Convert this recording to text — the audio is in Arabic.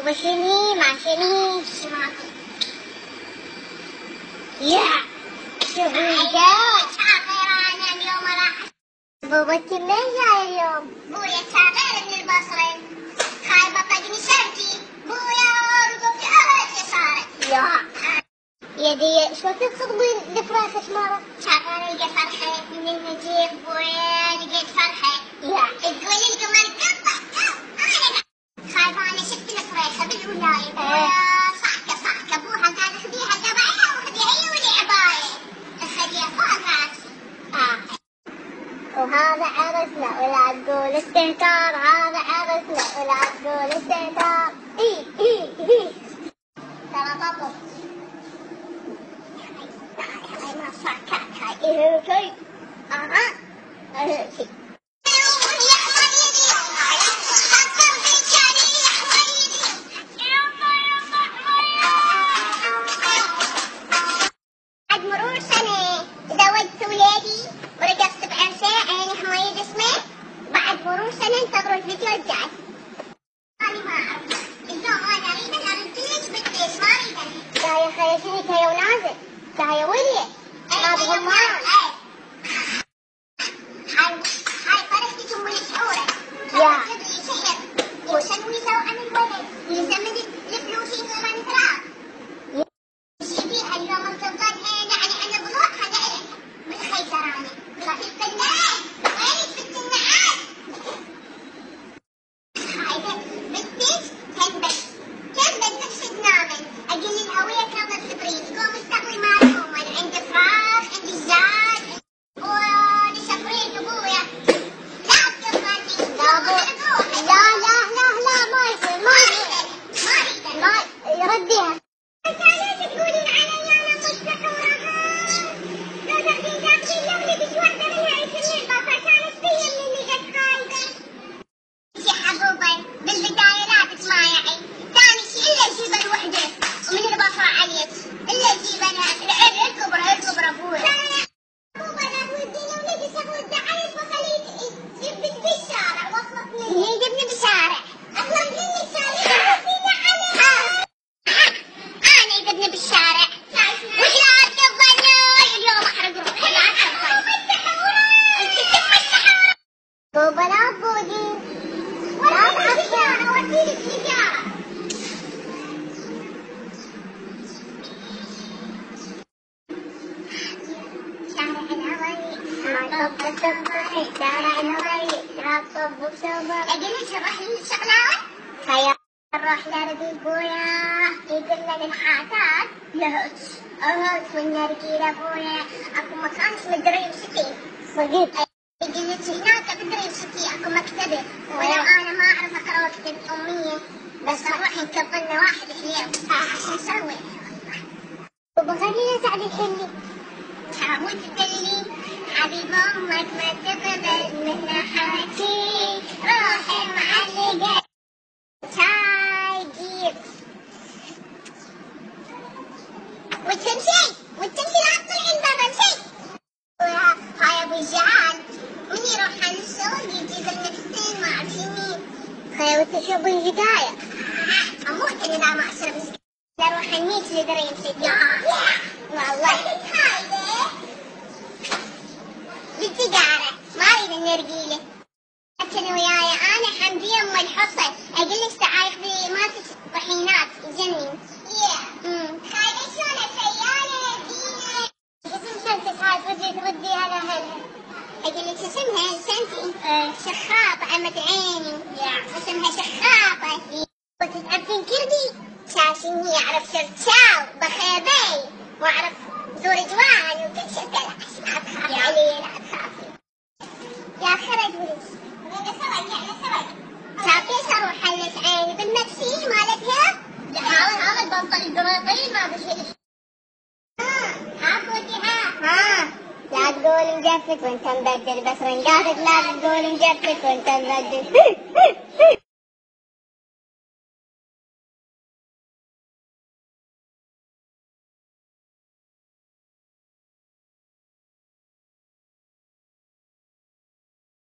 بابا شني مع شني يا شوفي جاي انا اليوم راح بابا كله جاي اليوم بويا سافر من البصرة خايبة طقني شرتي بويا رقبتي صارت يا دي شو تتصدمين لفراخ شمارة شافر لقى فرحة من النجيب بويا لقيت فرحة تقولي لكم القطة خايفة أنا شفت الفريخة بالولاية بويا صعكة بوها قاعدة أخذيها تبعها وأخذيها هي والعباية أخذيها فوق راسي وهذا عرسنا ولا تقول استهتار هذا عرسنا ولا تقول استهتار ترى بابا هاي ما صعكات هاي شيء شيء بعد مرور سنة تزوجت ولادي ورقصت بعرسه عيني حميد اسمه بعد مرور سنة انتظروا الفيديو الجاي أنا ما أعرف اليوم أنا أريد أن أرد ليش بالليش ما أريد أنا يا خيشنك هي ونازل يا ولي ما بغمان هاي فرحتي تم الشعورة يا تدري شهر وشنو يسوي عن الولد يزمد الفلوس من تراب يجيبيها اليوم انتظر يعني أنا بروحها لإلك بالخيسرانة راح الفنان وينك بنت النعاس هاي بنتك تنبت نفس نامن أقول الهوية كانت سبريت قوم استقوي معكم أنا عندي فراخ عندي زاد وأنا سفريت أبويا لا تقفلني لا ما يصير ما يرديها تقولين علي أنا مستحورة لو تاخذين تاخذين لولدك واحدة منها يسمين بابا كانت فيا اللي جت خايبة يا حبوبي بالبداية لا تسمعي ثاني شيء إلا الجبل وحدة ومن البصرة عليك إلا الجبل اركب أبوي بابا لا توديني ولدي سود عليك وخليك جبت بالشارع وصلت مني هي جبني بالشارع أصلا مني الشارع فينا عليها أنا جبني بالشارع ولا تظنوا اليوم أحرق روحي لا بابا لا تقولي لا تحصل أوديلك سيجارة شارع الهوي أجلس نروح للشغلات خيال نروح لربي بويا يقول لنا الحاتات لهوت والنرجيلة بويا أكو مكان اسمه دريم سيتي يجلس هناك بدريم سيتي أكو مكتبة ولو أنا ما أعرف أقرأ واكتب أمية بس نروح نكبلنا واحد حليو شو نسوي بابا خلينا سعد الحلي حاول تدلي حبيب أمك ما تقبل منها حكي روحي معلقة شاي جيب وتمشي لا تطلعين بابا امشي هاي أبو الجعال من يروح على السوق يجيب النفسين ما أعرف مين هاي وتشرب الهداية أموت إذا ما أشرب الهداية أروح أنيك لدريم سيدي والله بالسيجارة ما أريد النرجيلة لكن وياي أنا حمدية أم الحصة أجلس تعايق بي ما طحينات يجنن خايفة شلون السيارة اسم شمسك هاي ترديها لأهلها أجلس اسمها سنتي شخاطة عمت عيني اسمها شخاطة وتتعرفين كردي شاشين هي أعرف شرشاو بخيبي وأعرف زور جوان وكل شيء لا تخافي علي لا تخافي يا خرج وليش خرج شافيش أروح حلت عيني بالمكسي مالتها هذا البنطل القريطين ما بشيلش ها لا تقول مجفت وانت مبدل بس رنقاتك لا تقول مجفت وانت مبدل